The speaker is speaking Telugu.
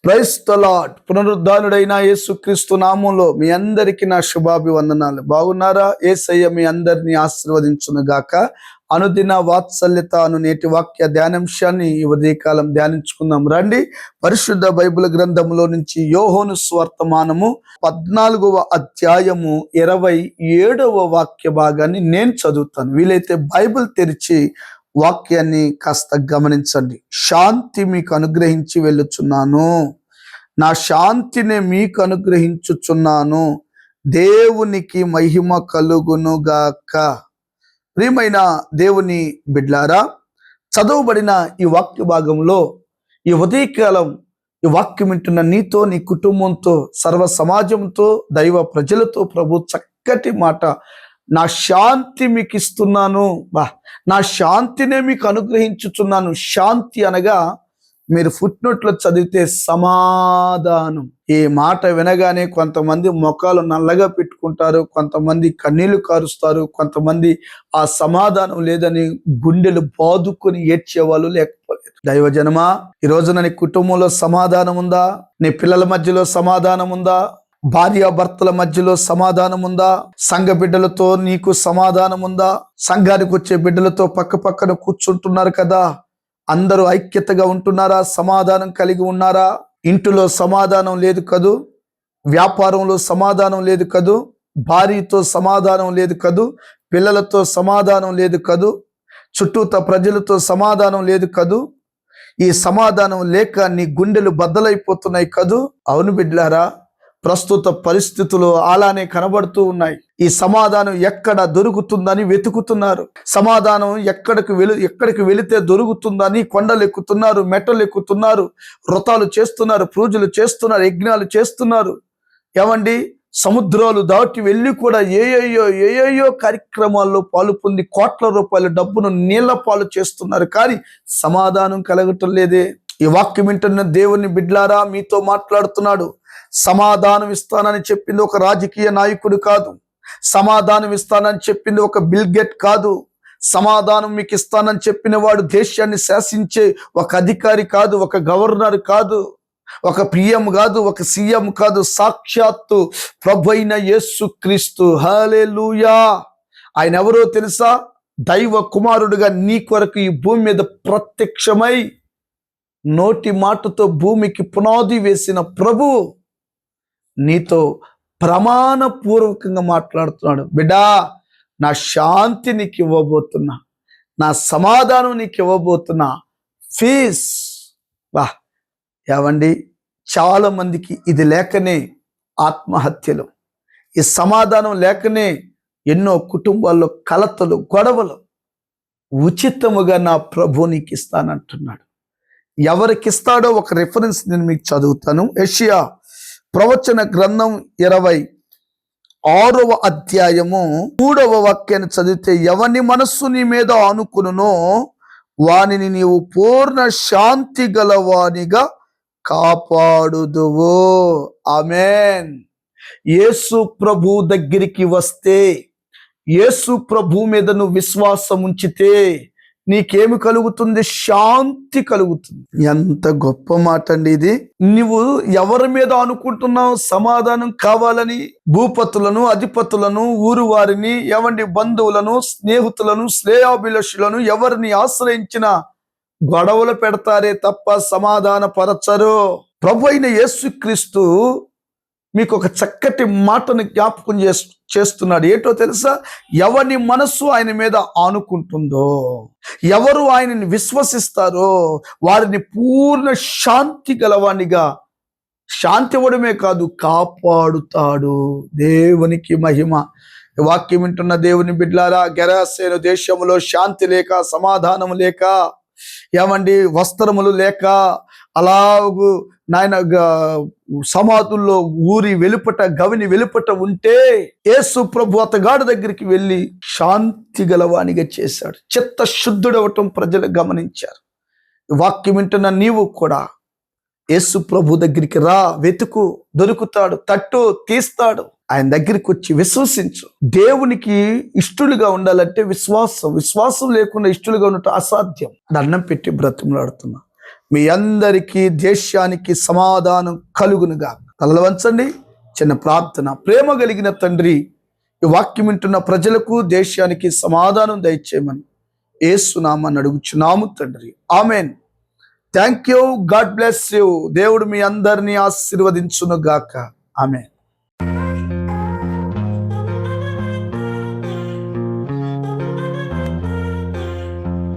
Praise the lord. పునరుద్ధానుడైన యేసుక్రీస్తు నామంలో మీ అందరికీ నా శుభాభివందనాలు. బాగున్నారా? యేసయ్య మీ అందరినీ ఆశీర్వదించును గాక. అనుదిన వాత్సల్యత అను నేటి వాక్య ధ్యానాంశాన్ని ఈ ఉదయకాలం ధ్యానించుకుందాం రండి. పరిశుద్ధ బైబిల్ గ్రంథంలో నుంచి యోహోను స్వర్తమానము 14వ అధ్యాయము 27వ వాక్య భాగాన్ని నేను చదువుతాను. వీలైతే బైబిల్ తెరిచి వాక్యాన్ని కాస్త గమనించండి. శాంతి మీకు అనుగ్రహించి వెళ్ళుచున్నాను, నా శాంతిని మీకు అనుగ్రహించుచున్నాను, దేవునికి మహిమ కలుగును గాక. ప్రియమైన దేవుని బిడ్లారా, చదవబడిన ఈ వాక్య భాగంలో ఈ ఉదయకాలం ఈ వాక్యం వింటున్న నీతో, నీ కుటుంబంతో, సర్వ సమాజంతో, దైవ ప్రజలతో ప్రభు చక్కటి మాట, నా శాంతి మీకు ఇస్తున్నాను, నా శాంతినే మీకు అనుగ్రహించుచున్నాను. శాంతి అనగా మీరు ఫుట్నోట్లో చదివితే సమాధానం. ఈ మాట వినగానే కొంతమంది ముఖాలు నల్లగా పెట్టుకుంటారు, కొంతమంది కన్నీళ్లు కారుస్తారు, కొంతమంది ఆ సమాధానం లేదని గుండెలు బాదుకొని ఏడ్చేవాళ్ళు లేకపోలేదు. దైవజనమా, ఈ రోజున నీ కుటుంబంలో సమాధానం ఉందా? నీ పిల్లల మధ్యలో సమాధానం ఉందా? భార్యాభర్తల మధ్యలో సమాధానం ఉందా? సంఘ బిడ్డలతో నీకు సమాధానం ఉందా? సంఘానికి వచ్చే బిడ్డలతో పక్క పక్కన కూర్చుంటున్నారు కదా, అందరూ ఐక్యతగా ఉంటున్నారా? సమాధానం కలిగి ఉన్నారా? ఇంటిలో సమాధానం లేదు కదూ, వ్యాపారంలో సమాధానం లేదు కదూ, భార్యతో సమాధానం లేదు కదూ, పిల్లలతో సమాధానం లేదు కదూ, చుట్టూత ప్రజలతో సమాధానం లేదు కదూ. ఈ సమాధానం లేక నీ గుండెలు బద్దలైపోతున్నాయి కదూ. అవును బిడ్డలారా, ప్రస్తుత పరిస్థితులు అలానే కనబడుతూ ఉన్నాయి. ఈ సమాధానం ఎక్కడ దొరుకుతుందని వెతుకుతున్నారు. సమాధానం ఎక్కడికి వెళితే దొరుకుతుందని కొండలు ఎక్కుతున్నారు, మెట్టలు ఎక్కుతున్నారు, వ్రతాలు చేస్తున్నారు, పూజలు చేస్తున్నారు, యజ్ఞాలు చేస్తున్నారు. ఏమండి, సముద్రాలు దాటి వెళ్ళి కూడా ఏయో కార్యక్రమాల్లో పాలు పొంది కోట్ల రూపాయల డబ్బును నీళ్ల పాలు చేస్తున్నారు, కానీ సమాధానం కలగటం లేదే. ఈ వాక్యం వింటున్న దేవుని బిడ్లారా, మీతో మాట్లాడుతున్నాడు. సమాధానం ఇస్తానని చెప్పింది ఒక రాజకీయ నాయకుడు కాదు, సమాధానం ఇస్తానని చెప్పింది ఒక బిల్ గేట్ కాదు, సమాధానం మీకు ఇస్తానని చెప్పిన వాడు దేశాన్ని శాసించే ఒక అధికారి కాదు, ఒక గవర్నర్ కాదు, ఒక పిఎం కాదు, ఒక సీఎం కాదు, సాక్షాత్తు ప్రభువైన యేసుక్రీస్తు. హల్లెలూయా. ఆయన ఎవరో తెలుసా? దైవ కుమారుడుగా నీ కొరకు ఈ భూమి మీద ప్రత్యక్షమై నోటి మాటతో భూమికి పునాది వేసిన ప్రభు నీతో ప్రమాణపూర్వకంగా మాట్లాడుతున్నాడు. బిడ్డా, నా శాంతి నీకు ఇవ్వబోతున్నా, నా సమాధానం నీకు ఇవ్వబోతున్నా. ఫీస్ ఏవండి, చాలా మందికి ఇది లేకనే ఆత్మహత్యలు, ఈ సమాధానం లేకనే ఎన్నో కుటుంబాల్లో కలతలు, గొడవలు. ఉచితముగా నా ప్రభు నీకు ఇస్తానంటున్నాడు. ఎవరికి ఇస్తాడో ఒక రిఫరెన్స్ నేను మీకు చదువుతాను. యెషయా ప్రవచన గ్రంథం 26వ అధ్యాయము 3వ వాక్యాన్ని చదివితే, ఎవని మనస్సు నీ మీద ఆనుకునునో వానిని నీవు పూర్ణ శాంతి గలవానిగా కాపాడుదువు. ఆమేన్. యేసు ప్రభు దగ్గరికి వస్తే, యేసు ప్రభు మీద నువ్వు విశ్వాసం ఉంచితే నీకేమి కలుగుతుంది? శాంతి కలుగుతుంది. ఎంత గొప్ప మాట అండి ఇది. నువ్వు ఎవరి మీద అనుకుంటున్నావు సమాధానం కావాలని? భూపతులను, అధిపతులను, ఊరు వారిని, ఎవండి బంధువులను, స్నేహితులను, శ్రేయాభిలాషులను ఎవరిని ఆశ్రయించిన గొడవలు పెడతారే తప్ప సమాధాన పరచరు. ప్రభు అయిన యేసుక్రీస్తు మీకు ఒక చక్కటి మాటను జ్ఞాపకం చేస్తున్నాడు. ఏంటో తెలుసా? ఎవరి మనస్సు ఆయన మీద ఆనుకుంటుందో, ఎవరు ఆయనని విశ్వసిస్తారో వారిని పూర్ణ శాంతి గలవానిగా, శాంతి ఇవ్వడమే కాదు కాపాడుతాడు. దేవునికి మహిమ. వాక్యం వింటున్న దేవుని బిడ్డలారా, గెరాసేను దేశంలో శాంతి లేక, సమాధానం లేక, ఏమండి వస్త్రములు లేక, అలాగూ నాయన సమాధుల్లో ఊరి వెలుపట, గవిని వెలుపట ఉంటే యేసు ప్రభు అతగాడి దగ్గరికి వెళ్ళి శాంతి గలవానిగా చేశాడు. చిత్తశుద్ధుడవటం ప్రజలు గమనించారు. వాక్యం వింటున్న నీవు కూడా యేసు ప్రభు దగ్గరికి రా, వెతుకు, దొరుకుతాడు, తట్టు, తీస్తాడు. ఆయన దగ్గరికి వచ్చి విశ్వసించు. దేవునికి ఇష్టలుగా ఉండాలంటే విశ్వాసం లేకుండా ఇష్టలుగా ఉండటం అసాధ్యం. దండం పెట్టి బ్రతిమలాడుతున్నా, మీ అందరికీ దేశానికి సమాధానం కలుగునుగా. తలలు వంచండి, చిన్న ప్రార్థన. ప్రేమ కలిగిన తండ్రి, ఈ వాక్యం వింటున్న ప్రజలకు దేశానికి సమాధానం దయచేయమని యేసు నామమున అడుగుచున్నాము తండ్రి. Amen. Thank you. God bless you. దేవుడు మీ అందరినీ ఆశీర్వదించును గాక. ఆమెన్.